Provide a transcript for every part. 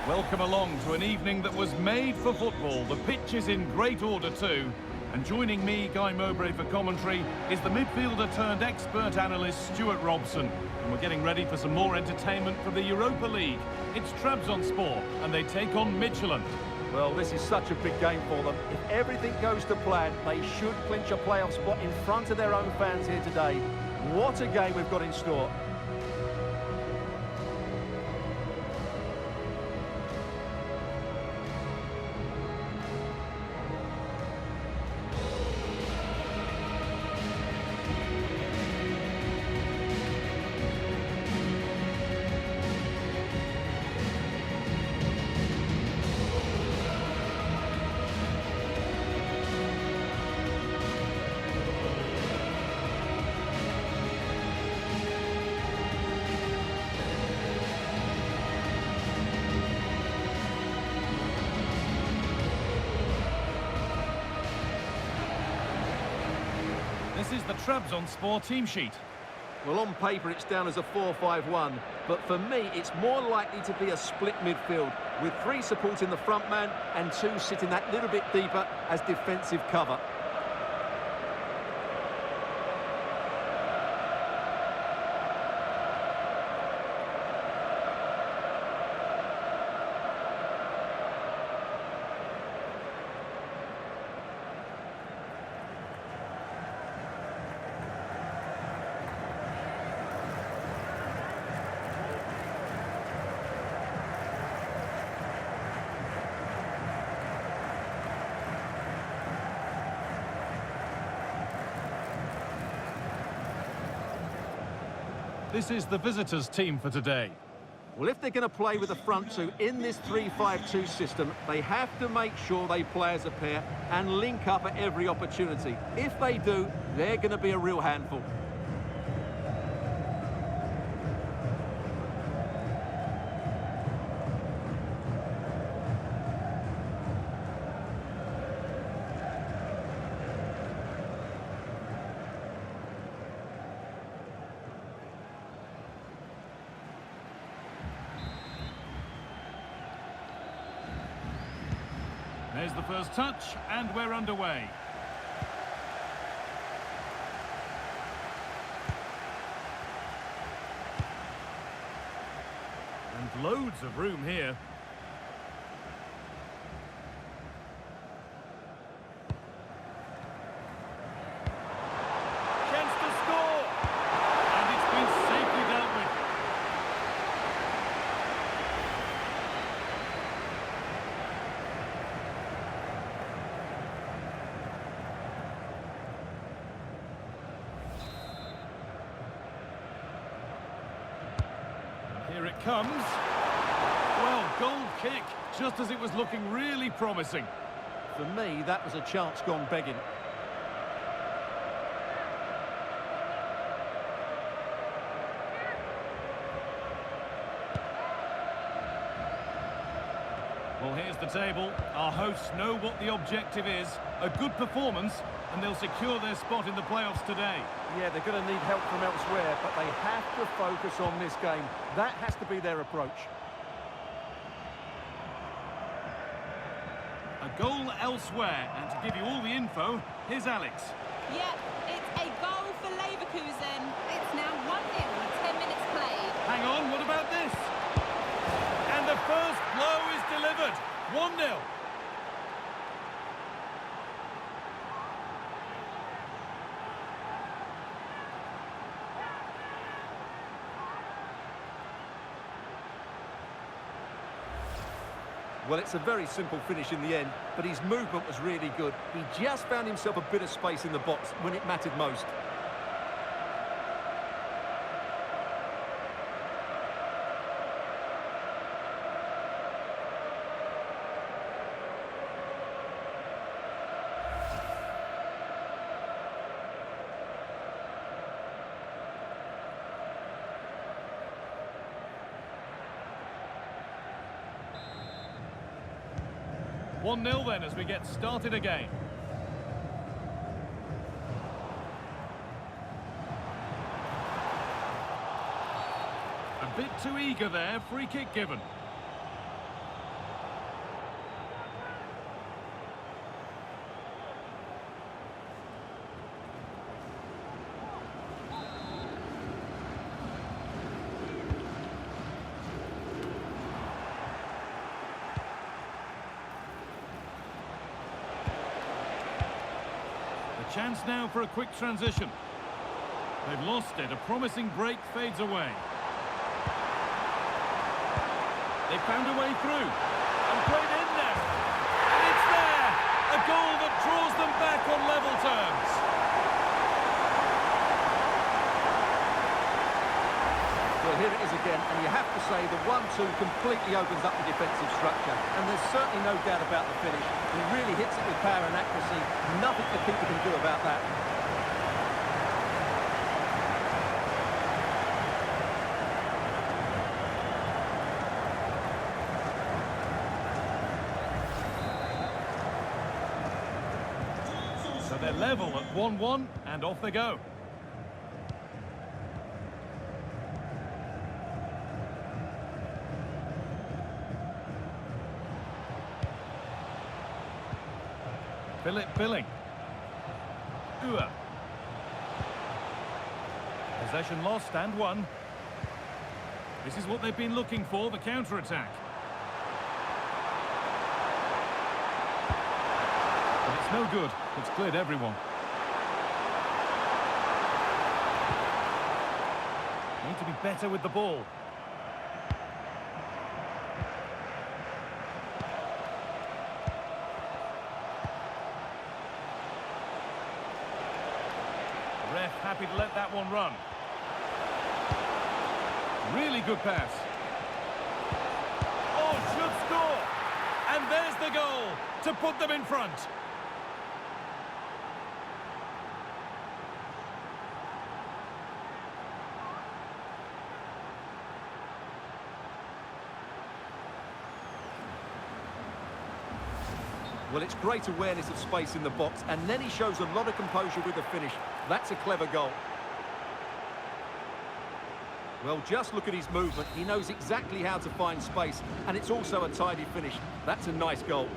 Welcome along to an evening that was made for football. The pitch is in great order too. And joining me, Guy Mowbray, for commentary is the midfielder-turned-expert analyst Stuart Robson. And we're getting ready for some more entertainment from the Europa League. It's Trabzonspor, and they take on Midtjylland. Well, this is such a big game for them. If everything goes to plan, they should clinch a playoff spot in front of their own fans here today. What a game we've got in store. This is the Trabzonspor team sheet. Well, on paper, it's down as a 4-5-1. But for me, it's more likely to be a split midfield, with 3 supporting the front man and 2 sitting that little bit deeper as defensive cover. This is the visitors' team for today. Well, if they're going to play with the front 2 in this 3-5-2 system, they have to make sure they play as a pair and link up at every opportunity. If they do, they're going to be a real handful. There's the first touch, and we're underway. And loads of room here. Chance to score! And it's been safely dealt with. Here it comes. Well, goal kick, just as it was looking really promising. For me, that was a chance gone begging. Well, here's the table. Our hosts know what the objective is. A good performance, and they'll secure their spot in the playoffs today. Yeah, they're going to need help from elsewhere, but they have to focus on this game. That has to be their approach. A goal elsewhere, and to give you all the info, here's Alex. Yeah, it's a goal for Leverkusen. It's now 1-0 with 10 minutes played. Hang on, what about this? And the first blow is delivered. 1-0. Well, it's a very simple finish in the end, but his movement was really good. He just found himself a bit of space in the box when it mattered most. One 1-0 then as we get started again. A bit too eager there, free kick given. Chance now for a quick transition. They've lost it. A promising break fades away. They found a way through. And played in there. And it's there! A goal that draws them back on level terms. Well, here it is again, and you have to say the 1-2 completely opens up the defensive structure. And there's certainly no doubt about the finish. He really hits it with power and accuracy. Nothing the keeper can do about that. So they're level at 1-1, and off they go. Philip Billing. Ua. Possession lost and won. This is what they've been looking for, the counter-attack. But it's no good. It's cleared everyone. Need to be better with the ball. Ref happy to let that one run. Really good pass. Oh, should score! And there's the goal to put them in front. Well, it's great awareness of space in the box, and then he shows a lot of composure with the finish. That's a clever goal. Well, just look at his movement. He knows exactly how to find space, and it's also a tidy finish. That's a nice goal.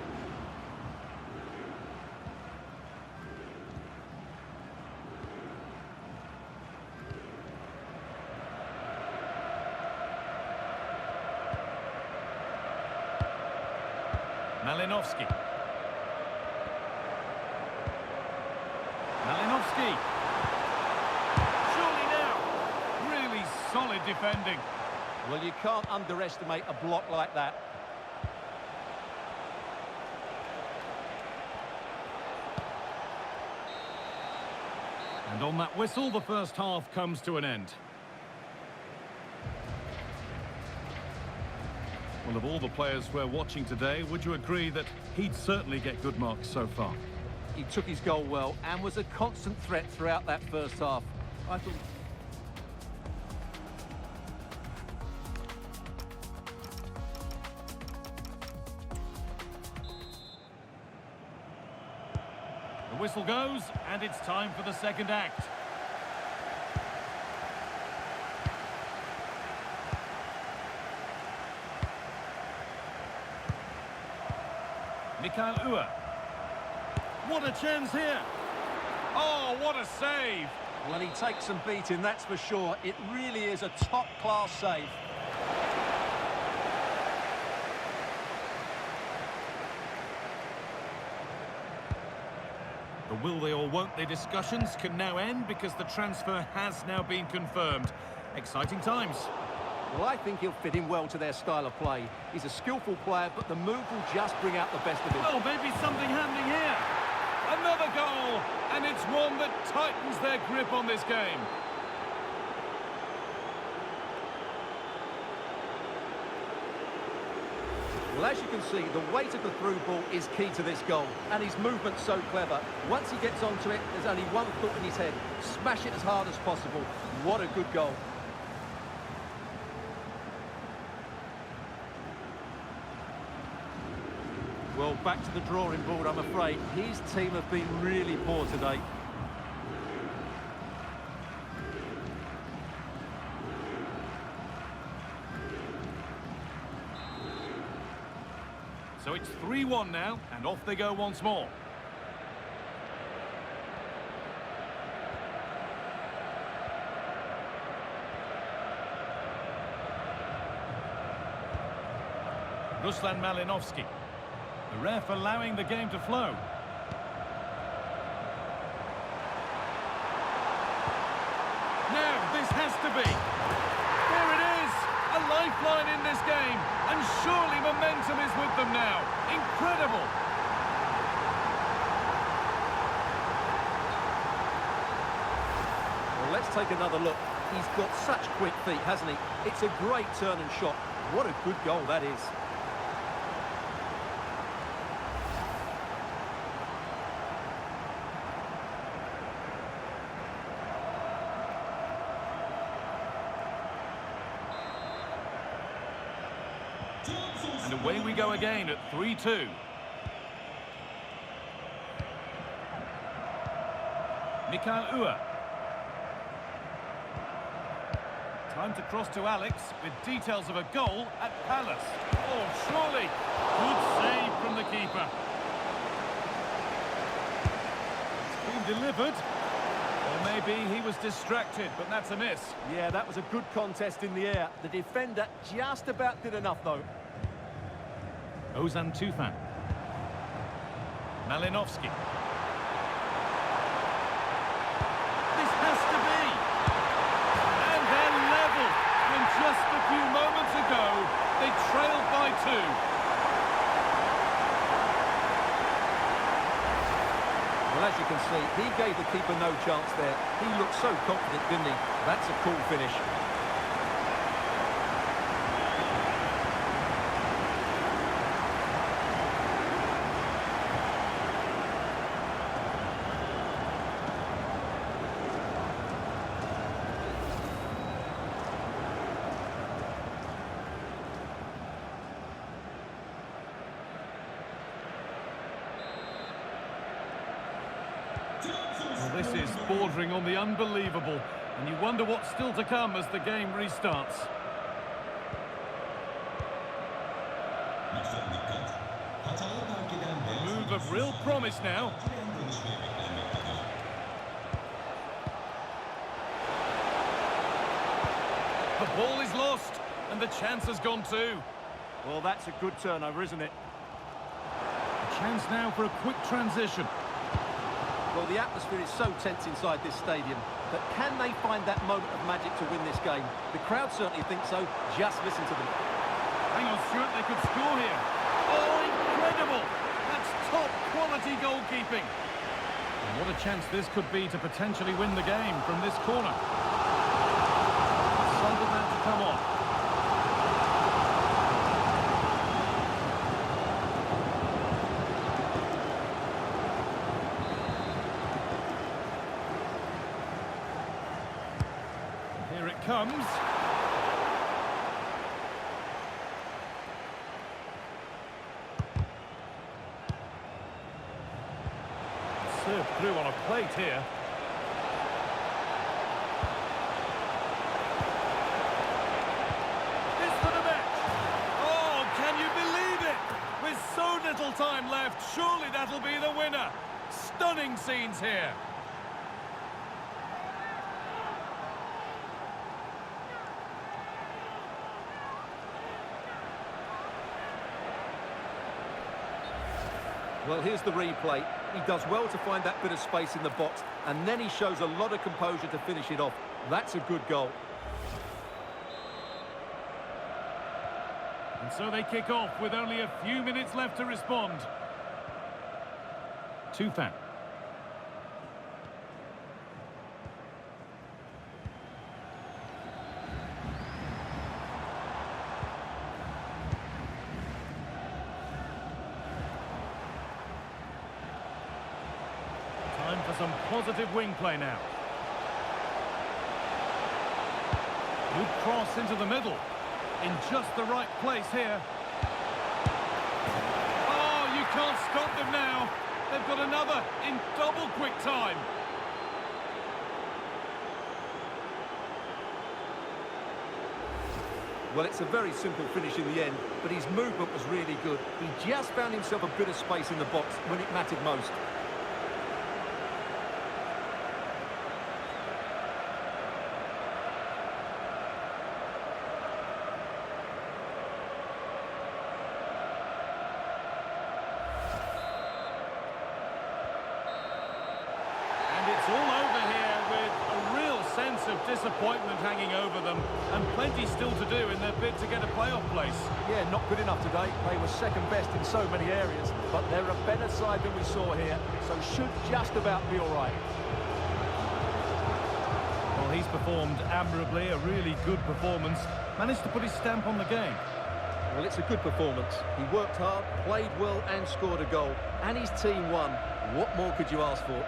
Malinovsky. Malinovsky. Surely now. Really solid defending. Well, you can't underestimate a block like that. And on that whistle, the first half comes to an end. Well, of all the players we're watching today, would you agree that he'd certainly get good marks so far? He took his goal well and was a constant threat throughout that first half. I thought... The whistle goes, and it's time for the second act. Mikhail Ua. What a chance here. Oh, what a save. Well, he takes some beating, that's for sure. It really is a top-class save. The will they or won't they discussions can now end because the transfer has now been confirmed. Exciting times. Well, I think he'll fit in well to their style of play. He's a skillful player, but the move will just bring out the best of him. Well, maybe something happening here. Another goal, and it's one that tightens their grip on this game. Well, as you can see, the weight of the through ball is key to this goal, and his movement's so clever. Once he gets onto it, there's only one thought in his head. Smash it as hard as possible. What a good goal. Well, back to the drawing board, I'm afraid. His team have been really poor today. So it's 3-1 now, and off they go once more. Ruslan Malinovsky. The ref allowing the game to flow. Now, this has to be. There it is! A lifeline in this game. And surely momentum is with them now. Incredible! Well, let's take another look. He's got such quick feet, hasn't he? It's a great turn and shot. What a good goal that is. And away we go again at 3-2. Mikael Uhre. Time to cross to Alex with details of a goal at Palace. Oh, surely. Good save from the keeper. It's been delivered. Or maybe he was distracted, but that's a miss. Yeah, that was a good contest in the air. The defender just about did enough, though. Ozan Tufan. Malinovsky. This has to be. And they're level. When just a few moments ago, they trailed by 2. Well, as you can see, he gave the keeper no chance there. He looked so confident, didn't he? That's a cool finish. Well, this is bordering on the unbelievable, and you wonder what's still to come as the game restarts. A move of real promise now. The ball is lost, and the chance has gone too. Well, that's a good turnover, isn't it? A chance now for a quick transition. Well, the atmosphere is so tense inside this stadium, but can they find that moment of magic to win this game? The crowd certainly think so. Just listen to them. Hang on, Stuart, they could score here. Oh, incredible! That's top-quality goalkeeping. And what a chance this could be to potentially win the game from this corner. So about to come on. Here it comes. Served through on a plate here. This for the match. Oh, can you believe it? With so little time left, surely that'll be the winner. Stunning scenes here. Well, here's the replay. He does well to find that bit of space in the box, and then he shows a lot of composure to finish it off. That's a good goal. And so they kick off with only a few minutes left to respond. Tufan. Time for some positive wing play now. Good cross into the middle. In just the right place here. Oh, you can't stop them now. They've got another in double quick time. Well, it's a very simple finish in the end, but his movement was really good. He just found himself a bit of space in the box when it mattered most. And it's all over here with a real sense of disappointment hanging over them, and plenty still to do in their bid to get a playoff place. Yeah, not good enough today. They were second best in so many areas, but they're a better side than we saw here, so should just about be all right. Well, he's performed admirably, a really good performance. Managed to put his stamp on the game. Well, it's a good performance. He worked hard, played well and scored a goal. And his team won. What more could you ask for?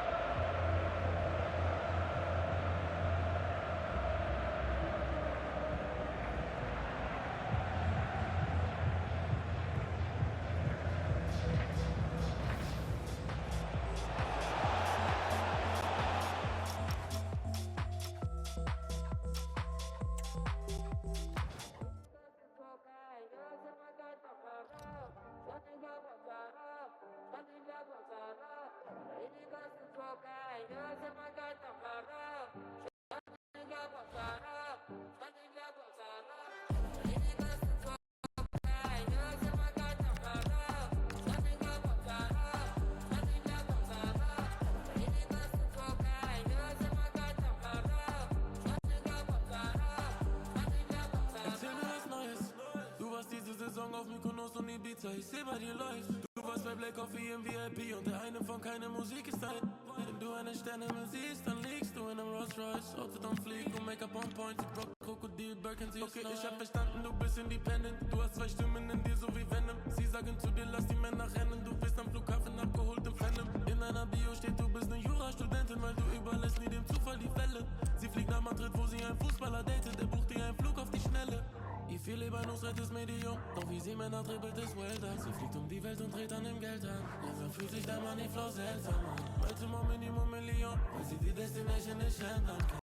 Auf Mykonos und Ibiza, ich seh bei dir läuft. Du warst bei Black Coffee im VIP und der eine von keine Musik ist dein. Wenn du eine Sternhimmel siehst, dann liegst du in einem Rolls Royce. Outfit on fleek und Make-up on point. Ich rock Krokodil, Birkin, sie okay, ich hab verstanden, du bist independent. Du hast zwei Stimmen in dir, so wie Venom. Sie sagen zu dir, lass die Männer rennen. Du bist am Flughafen abgeholt im Phantom. In einer Bio steht, du bist eine Jurastudentin, weil du überlässt nie dem Zufall die Fälle. Sie fliegt nach Madrid, wo sie einen Fußballer datet. Er bucht dir einen Flug auf die Schnelle. Ich viel lieber Nusret Medium, doch wie sie Männer dribbelt ist Welter. Sie fliegt um die Welt und dreht an dem Geld an. Langsam fühlt sich der Money Flow seltsam an. Maximum Minimum Million, weil sie die Destination nicht ändern kann.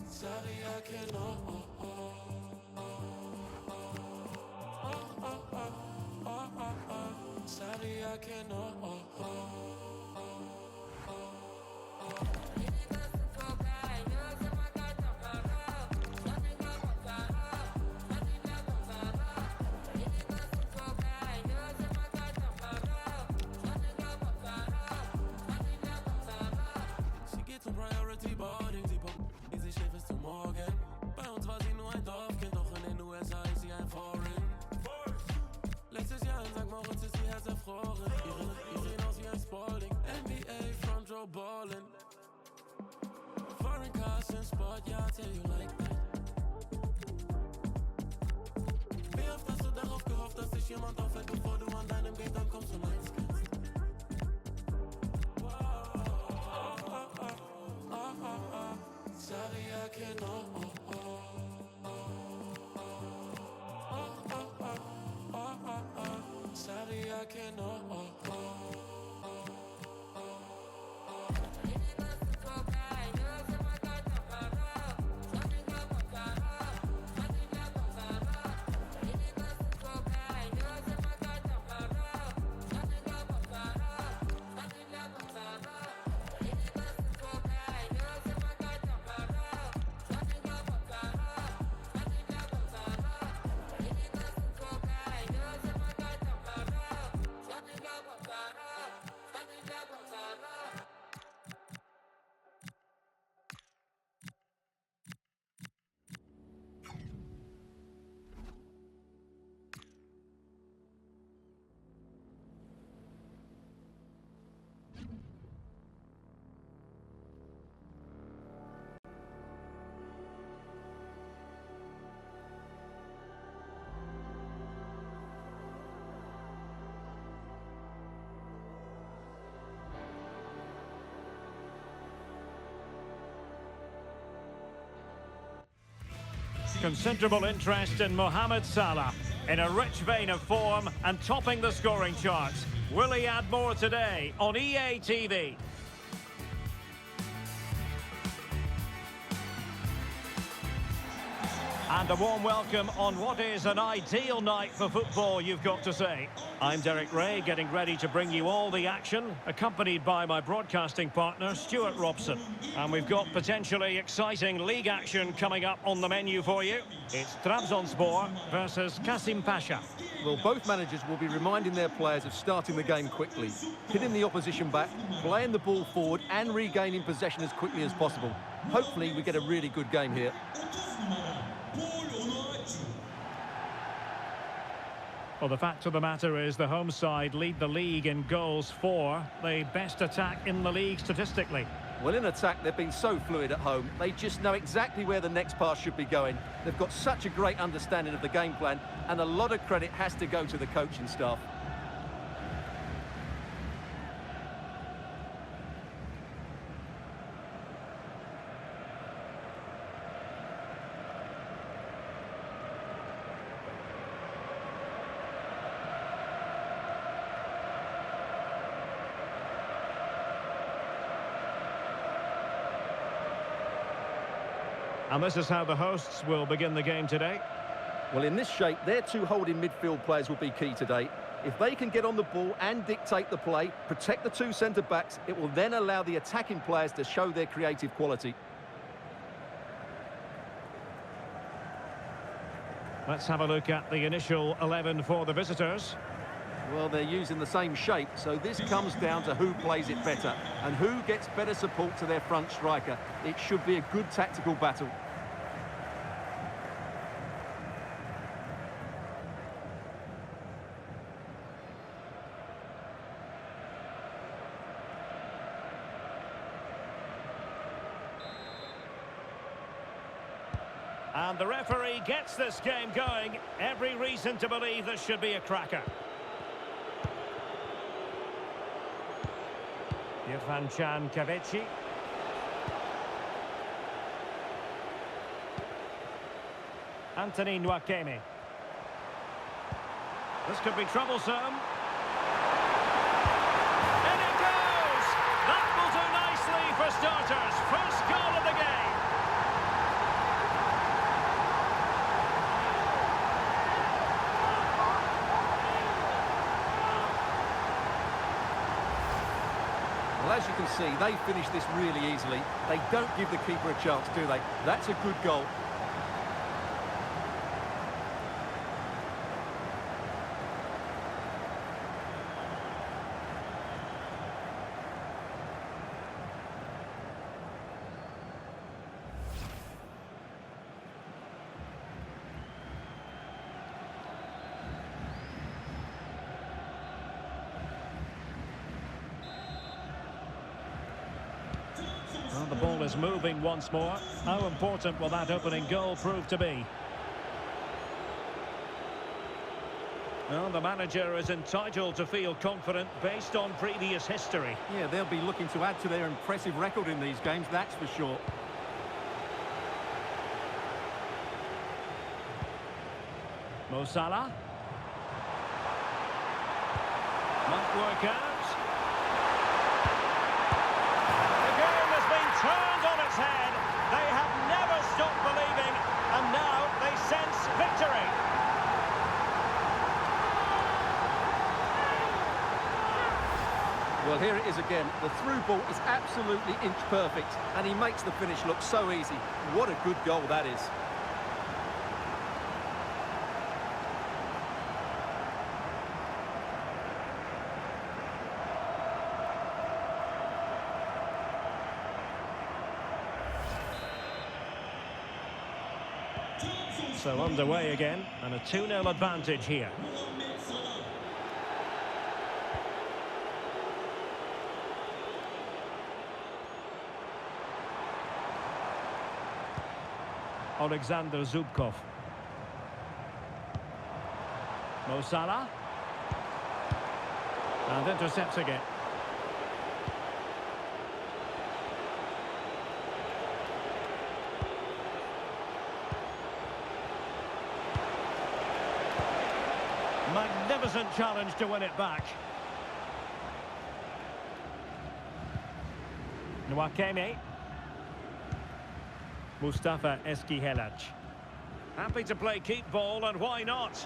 Sorry, I cannot. Sorry, I cannot. Foreign cars in Sport, ja, tell you like that. Wie oft hast du darauf gehofft, dass dich jemand aufhält, bevor du an deinem Gate ankommst und eins kennst? Sorry, I cannot. Sorry, I cannot. Considerable interest in Mohamed Salah. In a rich vein of form and topping the scoring charts. Will he add more today on EA TV? And a warm welcome on what is an ideal night for football, you've got to say. I'm Derek Ray, getting ready to bring you all the action, accompanied by my broadcasting partner, Stuart Robson. And we've got potentially exciting league action coming up on the menu for you. It's Trabzonspor versus Kasim Pasha. Well, both managers will be reminding their players of starting the game quickly, hitting the opposition back, playing the ball forward and regaining possession as quickly as possible. Hopefully we get a really good game here. Well, the fact of the matter is the home side lead the league in goals for, the best attack in the league statistically. Well, in attack, they've been so fluid at home. They just know exactly where the next pass should be going. They've got such a great understanding of the game plan, and a lot of credit has to go to the coaching staff. And this is how the hosts will begin the game today. Well, in this shape, their two holding midfield players will be key today. If they can get on the ball and dictate the play, protect the two centre-backs, it will then allow the attacking players to show their creative quality. Let's have a look at the initial 11 for the visitors. Well, they're using the same shape, so this comes down to who plays it better and who gets better support to their front striker. It should be a good tactical battle. And the referee gets this game going. Every reason to believe this should be a cracker. Irfan Kaveci. Anthony Nwakeme. This could be troublesome. And it goes! That will do nicely for starters. First goal of the game. Well, as you can see, they finish this really easily. They don't give the keeper a chance, do they? That's a good goal. Well, the ball is moving once more. How important will that opening goal prove to be? Well, the manager is entitled to feel confident based on previous history. Yeah, they'll be looking to add to their impressive record in these games, that's for sure. Mo Salah. Might work out. Turned on its head. They have never stopped believing, and now they sense victory. Well, here it is again. The through ball is absolutely inch perfect, and he makes the finish look so easy. What a good goal that is. So underway again, and a 2-0 advantage here. Alexander Zubkov. Mo Salah. And intercepts again. Magnificent challenge to win it back. Nwakeme. Mustafa Eskihelac. Happy to play keep ball, and why not?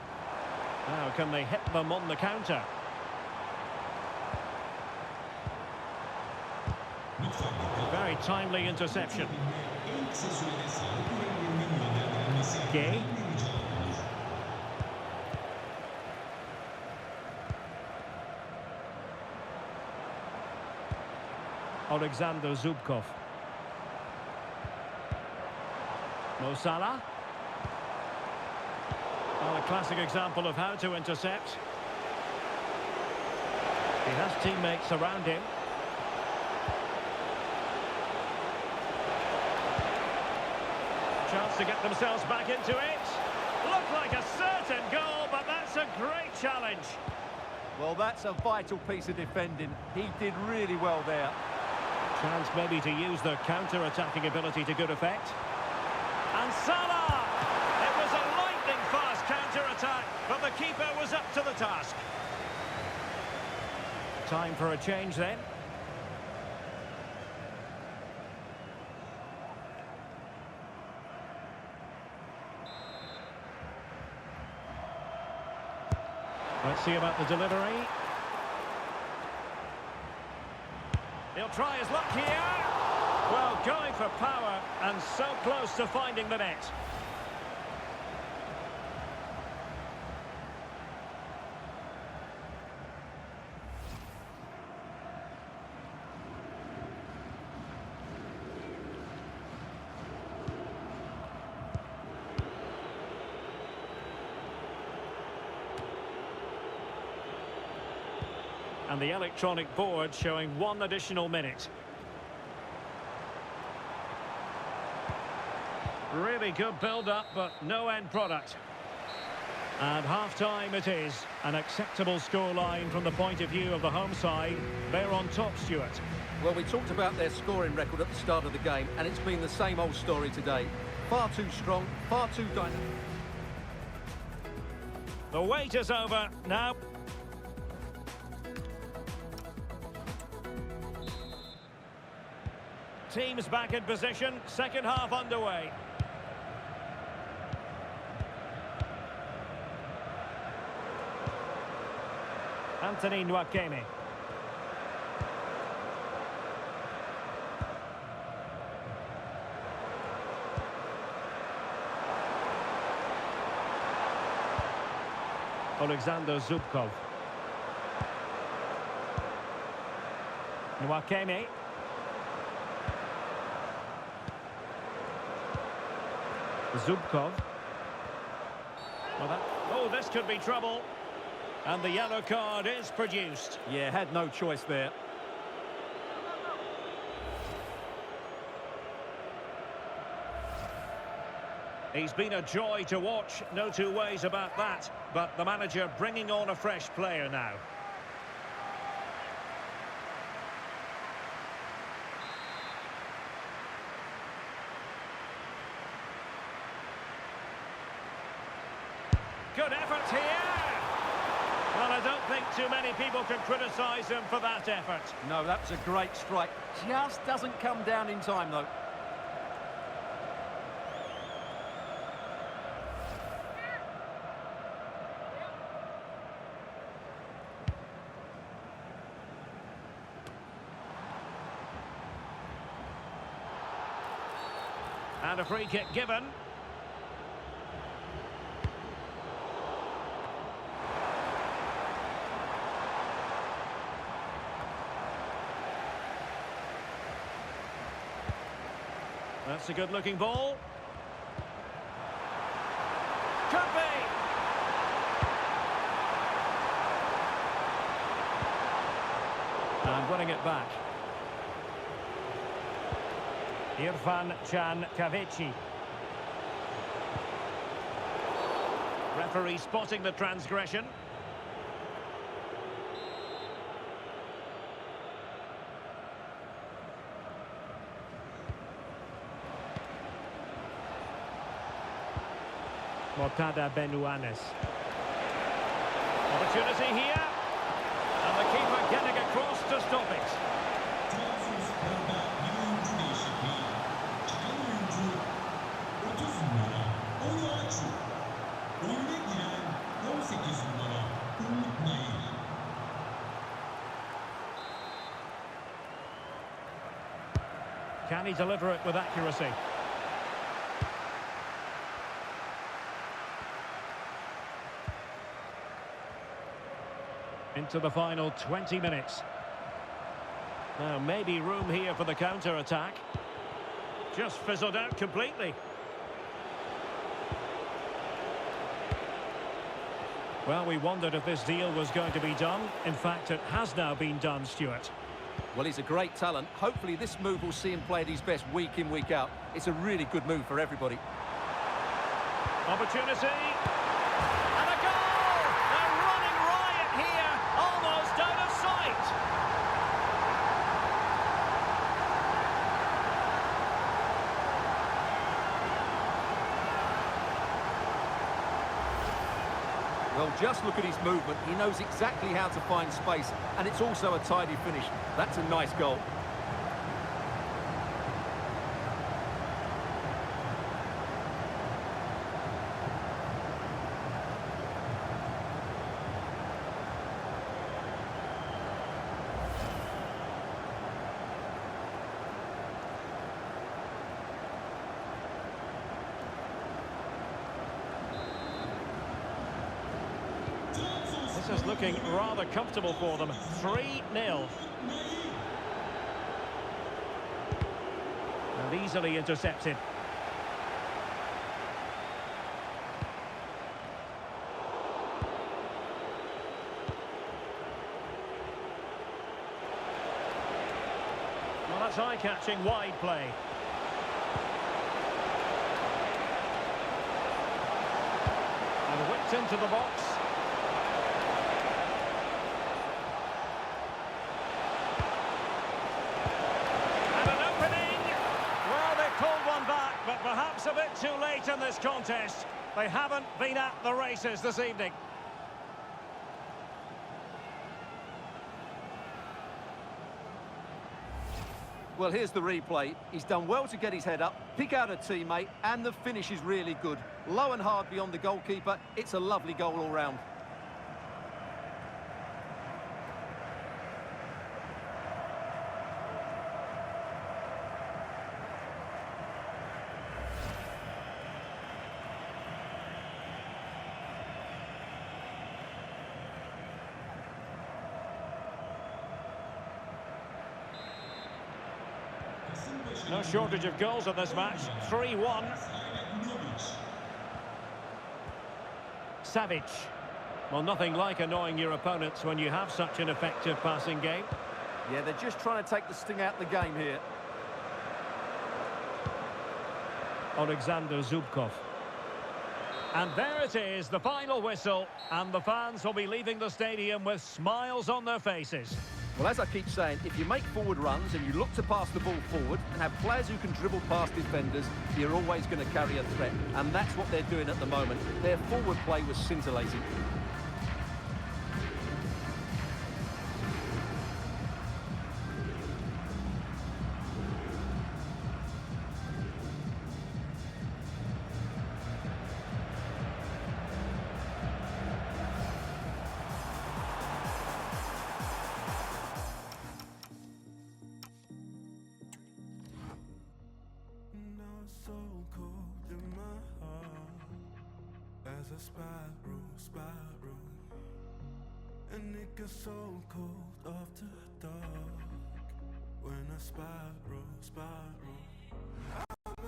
Now can they hit them on the counter? Very timely interception. Gay. Alexander Zubkov. Mo Salah. Well, a classic example of how to intercept. He has teammates around him. Chance to get themselves back into it. Looked like a certain goal, but that's a great challenge. Well, that's a vital piece of defending. He did really well there. Chance maybe to use their counter-attacking ability to good effect. And Salah! It was a lightning-fast counter-attack, but the keeper was up to the task. Time for a change then. Let's see about the delivery. He'll try his luck here. Well, going for power and so close to finding the net. And the electronic board showing 1 additional minute. Really good build-up, but no end product. And half-time it is. An acceptable scoreline from the point of view of the home side. They're on top, Stuart. Well, we talked about their scoring record at the start of the game, and it's been the same old story today. Far too strong, far too dynamic. The wait is over now. Teams back in position, second half underway. Anthony Nwakeme. Alexander Zubkov. Nwakeme. Zubkov. Well, oh, this could be trouble. And the yellow card is produced. Yeah, had no choice there. He's been a joy to watch, no two ways about that. But the manager bringing on a fresh player now. Good effort here. Well, I don't think too many people can criticise him for that effort. No, that was a great strike. Just doesn't come down in time, though. And a free kick given. That's a good-looking ball. Could be! And winning it back. Irfan Can Kavici. Referee spotting the transgression. Mortada Benuanes. Opportunity here. And the keeper getting across to stop it. Can he deliver it with accuracy? Into the final 20 minutes. Now, maybe room here for the counter-attack. Just fizzled out completely. Well, we wondered if this deal was going to be done. In fact, it has now been done, Stuart. Well, he's a great talent. Hopefully this move will see him play at his best week in, week out. It's a really good move for everybody. Opportunity. And a goal! A running riot here, almost out of sight. Well, just look at his movement. He knows exactly how to find space, and it's also a tidy finish. That's a nice goal. This is looking rather comfortable for them. 3-0. And easily intercepted. Well, that's eye-catching wide play. And whipped into the box. But perhaps a bit too late in this contest. They haven't been at the races this evening. Well, here's the replay. He's done well to get his head up, pick out a teammate, and the finish is really good. Low and hard beyond the goalkeeper. It's a lovely goal all round. No shortage of goals in this match. 3-1. Savage. Well, nothing like annoying your opponents when you have such an effective passing game. Yeah, they're just trying to take the sting out of the game here. Alexander Zubkov. And there it is, the final whistle. And the fans will be leaving the stadium with smiles on their faces. Well, as I keep saying, if you make forward runs and you look to pass the ball forward and have players who can dribble past defenders, you're always going to carry a threat. And that's what they're doing at the moment. Their forward play was scintillating. As a spiral, and it gets so cold after dark. When I spiral, I'm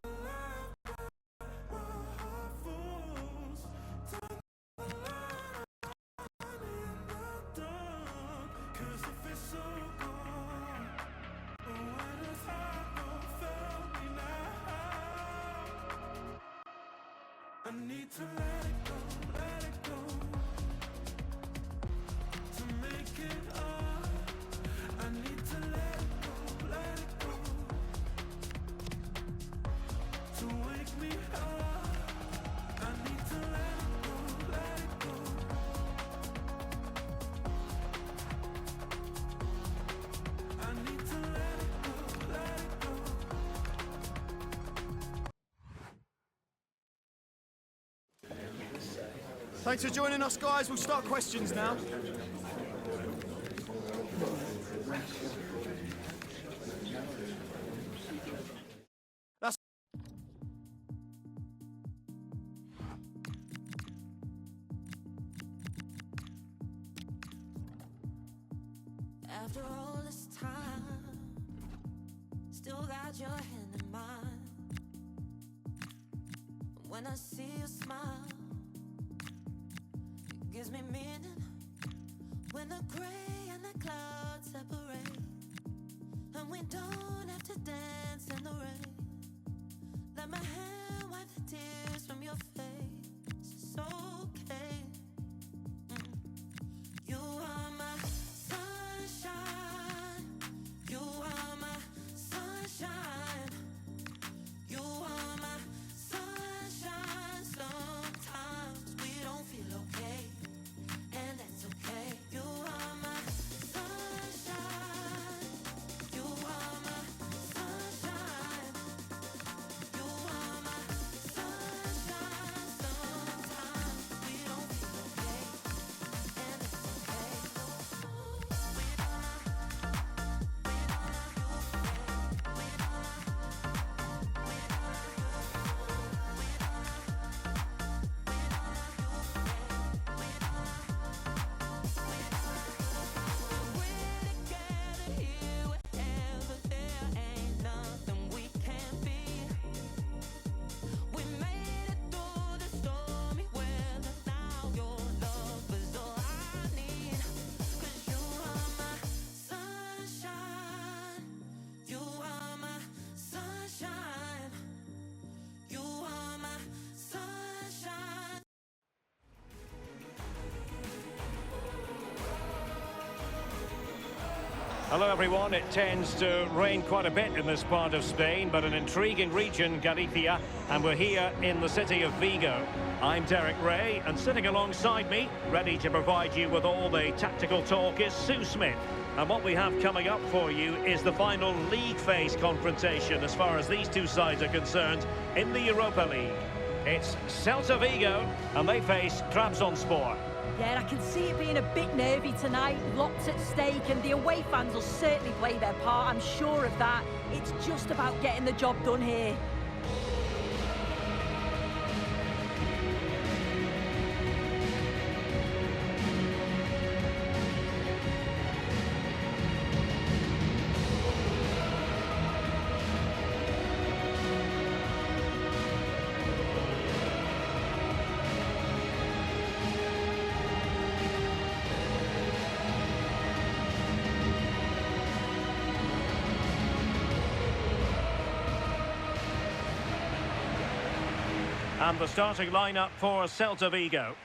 alive, but my heart falls. Turn the light on in the dark, 'cause if it's so gone, when it's hard, won't fail me now. I need to let it go, to make it up. I need to let it go, to wake me up. I need to let it go. I need to let it go. Thanks for joining us, guys. We'll start questions now. After all this time, got your hand in mine. When I see you smile, it gives me meaning. When the gray and the clouds separate, and we don't have to dance in the rain. Let my hand wipe the tears from your face. It's okay. You are my sunshine. You are my sunshine. You are my sunshine. Sometimes we don't feel okay, and that's okay. You are my sunshine. You are my sunshine. You are my sunshine. Sometimes we don't feel okay, and that's okay. We're together here wherever there ain't nothing we can't be. We made it through the stormy weather. Now your love is all I need. 'Cause you are my sunshine. You are my sunshine. You are my sunshine. Hello everyone, it tends to rain quite a bit in this part of Spain, but an intriguing region, Galicia, and we're here in the city of Vigo. I'm Derek Ray, and sitting alongside me, ready to provide you with all the tactical talk, is Sue Smith. And what we have coming up for you is the final league phase confrontation as far as these two sides are concerned in the Europa League. It's Celta Vigo, and they face Trabzonspor. Yeah, I can see it being a bit nervy tonight, lots at stake, and the away fans will certainly play their part, I'm sure of that. It's just about getting the job done here. And the starting lineup for Celta Vigo.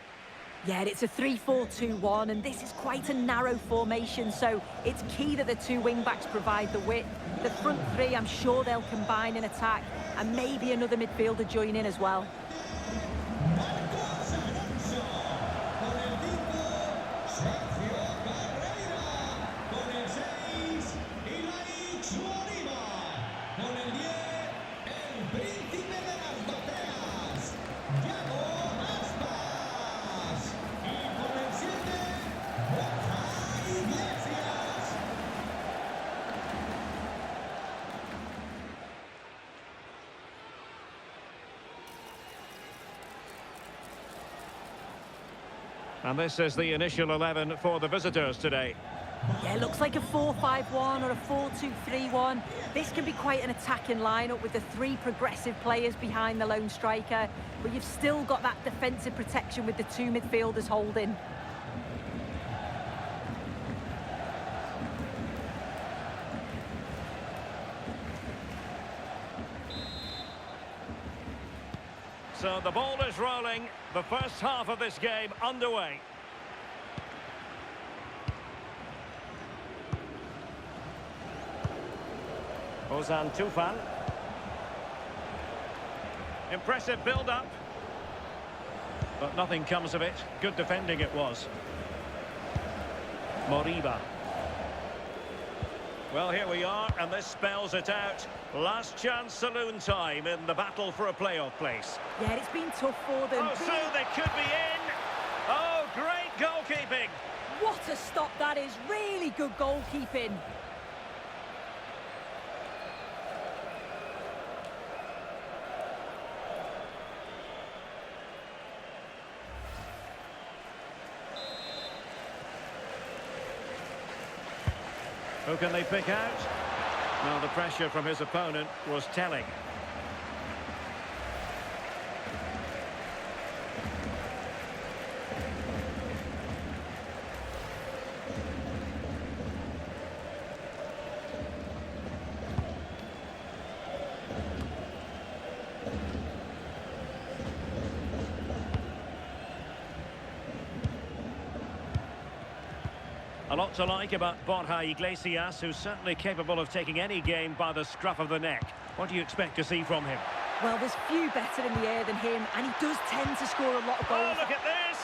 Yeah, it's a 3-4-2-1, and this is quite a narrow formation, so it's key that the two wing-backs provide the width. The front three, I'm sure they'll combine in attack, and maybe another midfielder join in as well. And this is the initial 11 for the visitors today. Yeah, it looks like a 4-5-1 or a 4-2-3-1. This can be quite an attacking lineup with the three progressive players behind the lone striker, but you've still got that defensive protection with the two midfielders holding. So the ball is rolling, the first half of this game underway. Ozan Tufan. Impressive build-up. But nothing comes of it. Good defending it was. Moriba. Well, here we are, and this spells it out. Last chance saloon time in the battle for a playoff place. Yeah, it's been tough for them. Oh, so they could be in. Oh, great goalkeeping. What a stop that is. Really good goalkeeping. Who can they pick out? Well, the pressure from his opponent was telling. A lot to like about Borja Iglesias, who's certainly capable of taking any game by the scruff of the neck. What do you expect to see from him? Well, there's few better in the air than him, and he does tend to score a lot of goals. Oh, look at this!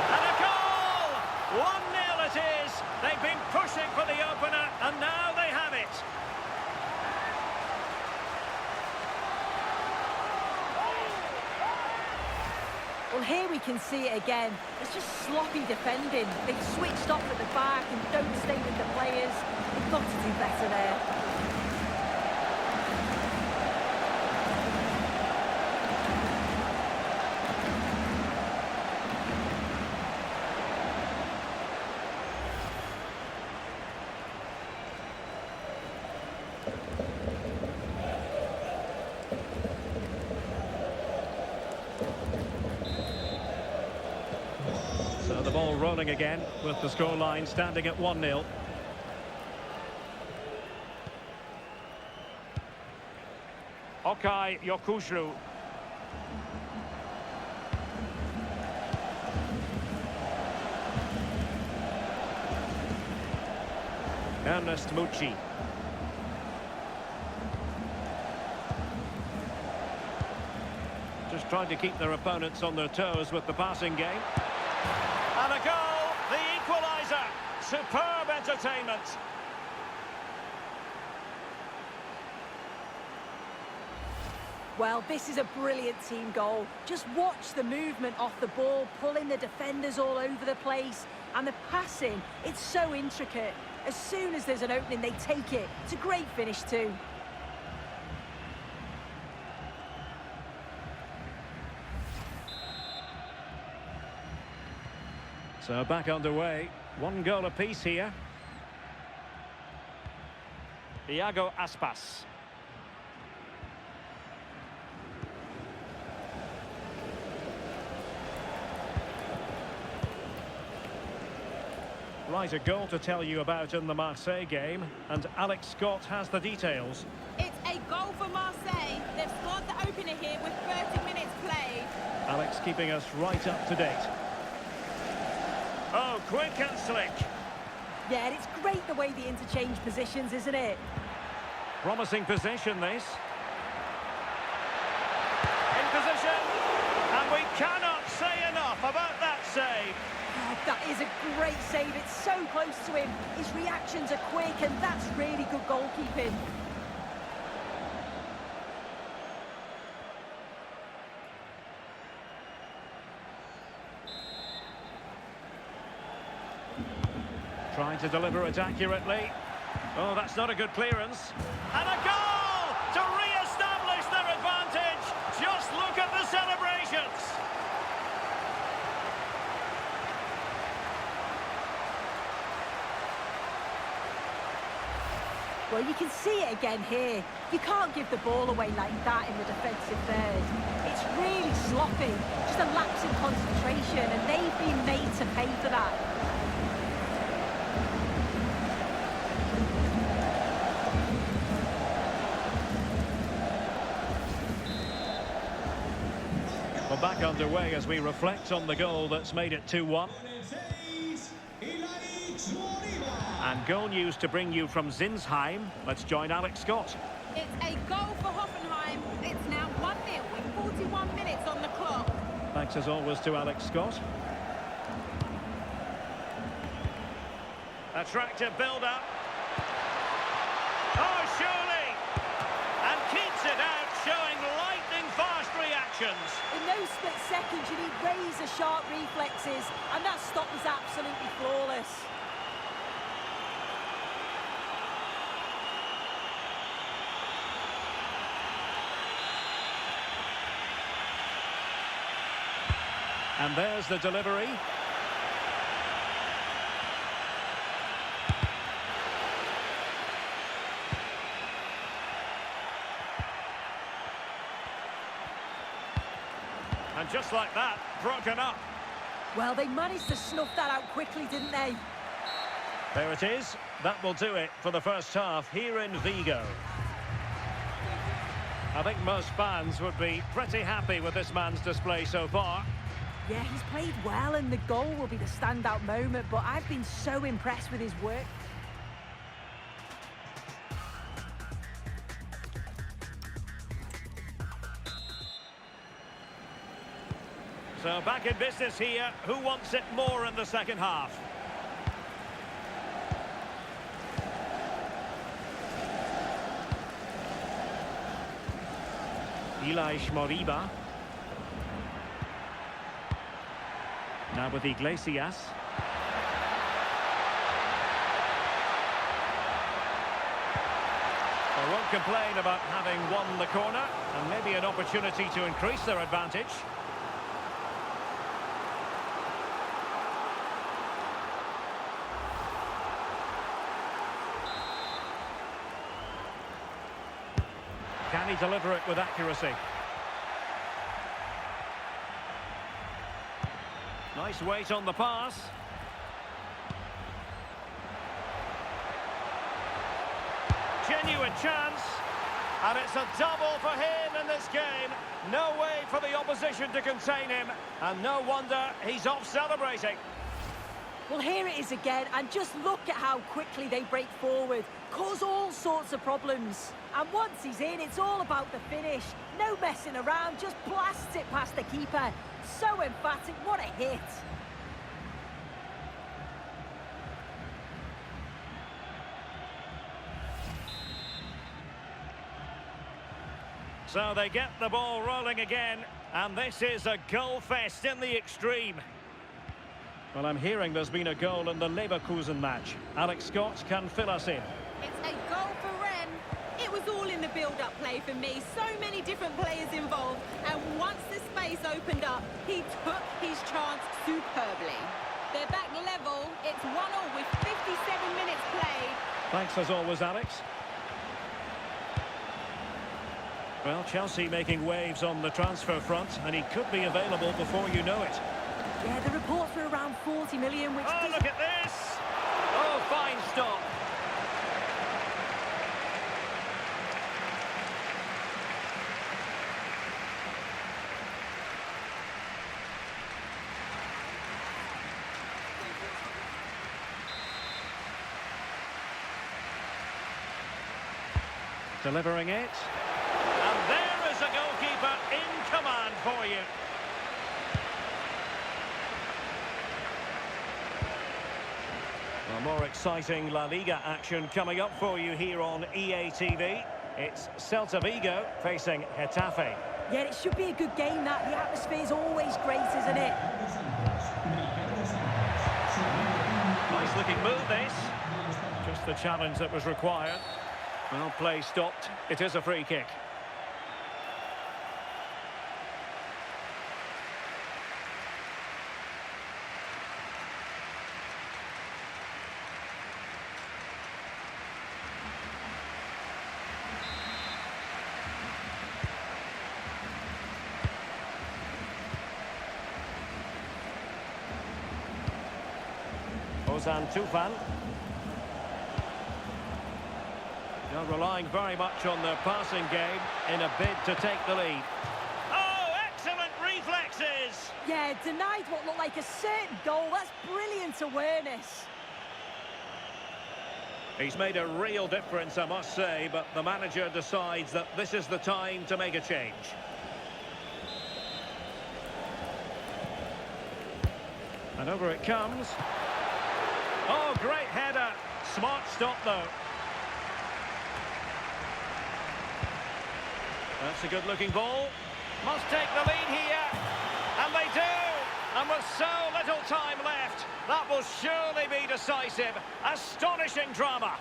And a goal! 1-0 it is. They've been pushing for the opener, and now they have it. Well, here we can see it again. It's just sloppy defending. They've switched off at the back and don't stay with the players. They've got to do better there. So the ball rolling again with the scoreline standing at 1-0. Okay, Yokushru. Ernest Mucci. Just trying to keep their opponents on their toes with the passing game. And a goal, the equaliser. Superb entertainment. Well, this is a brilliant team goal. Just watch the movement off the ball, pulling the defenders all over the place. And the passing, it's so intricate. As soon as there's an opening, they take it. It's a great finish too. So back underway. 1 goal apiece here. Iago Aspas. Right, a goal to tell you about in the Marseille game, and Alex Scott has the details. It's a goal for Marseille. They've scored the opener here with 30 minutes played. Alex keeping us right up to date. Oh, quick and slick. Yeah, and it's great the way the interchange positions, isn't it? Promising possession, this. In position. And we cannot say enough about that save. Oh, that is a great save. It's so close to him. His reactions are quick, and that's really good goalkeeping. Trying to deliver it accurately. Oh, that's not a good clearance. And a goal to re-establish their advantage. Just look at the celebrations. Well, you can see it again here. You can't give the ball away like that in the defensive third. It's really sloppy, just a lapse in concentration, and they've been made to pay for that. Well, back underway as we reflect on the goal that's made it 2-1. And goal news to bring you from Zinsheim. Let's join Alex Scott. It's a goal for Hoffenheim. It's now 1-0 with 41 minutes on the clock. Thanks as always to Alex Scott. Attractive build-up. Oh, surely! And keeps it out, showing lightning-fast reactions. In those split seconds, you need razor-sharp reflexes, and that stop was absolutely flawless. And there's the delivery. And just like that, broken up. Well, they managed to snuff that out quickly, didn't they? There it is. That will do it for the first half here in Vigo. I think most fans would be pretty happy with this man's display so far. Yeah, he's played well, and the goal will be the standout moment, but I've been so impressed with his work. So back in business here. Who wants it more in the second half? Elias Moriba. Now with Iglesias. They won't complain about having won the corner, and maybe an opportunity to increase their advantage. Can he deliver it with accuracy? Nice weight on the pass. Genuine chance. And it's a double for him in this game. No way for the opposition to contain him. And no wonder he's off celebrating. Well, here it is again, and just look at how quickly they break forward. Cause all sorts of problems. And once he's in, it's all about the finish. No messing around, just blasts it past the keeper. So emphatic, what a hit. So they get the ball rolling again, and this is a goal fest in the extreme. Well, I'm hearing there's been a goal in the Leverkusen match. Alex Scott can fill us in. It's a goal for Ren. It was all in the build-up play for me. So many different players involved. And once the space opened up, he took his chance superbly. They're back level. It's 1-1 with 57 minutes played. Thanks as always, Alex. Well, Chelsea making waves on the transfer front, and he could be available before you know it. Yeah, the reports were around 40 million, which... Oh, look at this! Oh, fine stop. Delivering it. And there is a goalkeeper in command for you. Well, more exciting La Liga action coming up for you here on EA TV. It's Celta Vigo facing Getafe. Yeah, it should be a good game, that. The atmosphere's always great, isn't it? Nice looking move, this. Just the challenge that was required. Well, play stopped. It is a free kick. Ozan Tufan. They're relying very much on their passing game in a bid to take the lead. Oh, excellent reflexes! Yeah, denied what looked like a certain goal. That's brilliant awareness. He's made a real difference, I must say, but the manager decides that this is the time to make a change. And over it comes. Oh, great header. Smart stop, though. That's a good-looking ball. Must take the lead here. And they do. And with so little time left, that will surely be decisive. Astonishing drama.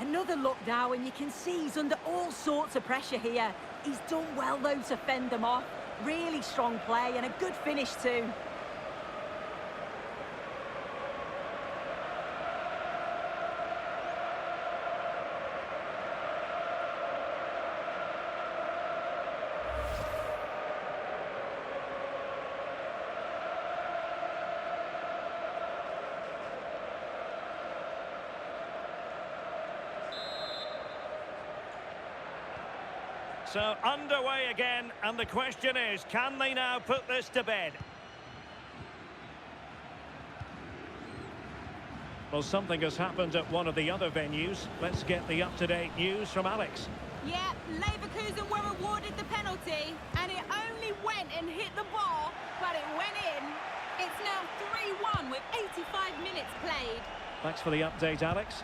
Another look now, and you can see he's under all sorts of pressure here. He's done well, though, to fend them off. Really strong play and a good finish, too. So underway again, and the question is, can they now put this to bed? Well, something has happened at one of the other venues. Let's get the up-to-date news from Alex. Yeah, Leverkusen were awarded the penalty, and it only went and hit the bar, but it went in. It's now 3-1 with 85 minutes played. Thanks for the update, Alex.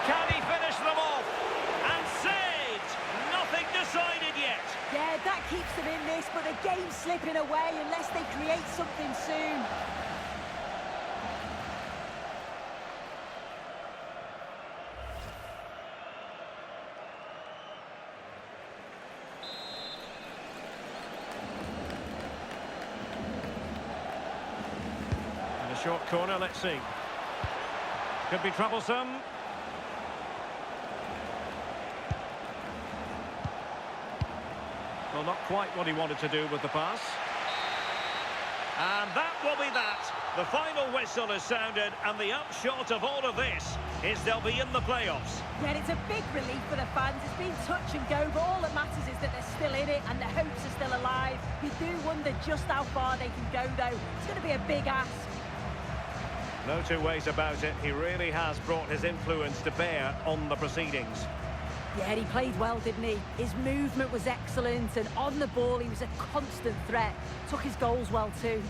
Can he finish them off? And saved! Nothing decided yet. Yeah, that keeps them in this, but the game's slipping away unless they create something soon. In a short corner, let's see. Could be troublesome. Well, not quite what he wanted to do with the pass. And that will be that. The final whistle is sounded, and the upshot of all of this is they'll be in the playoffs. Yeah, it's a big relief for the fans. It's been touch and go, but all that matters is that they're still in it and the hopes are still alive. You do wonder just how far they can go, though. It's going to be a big ask. No two ways about it. He really has brought his influence to bear on the proceedings. Yeah, he played well, didn't he? His movement was excellent, and on the ball, he was a constant threat. Took his goals well, too.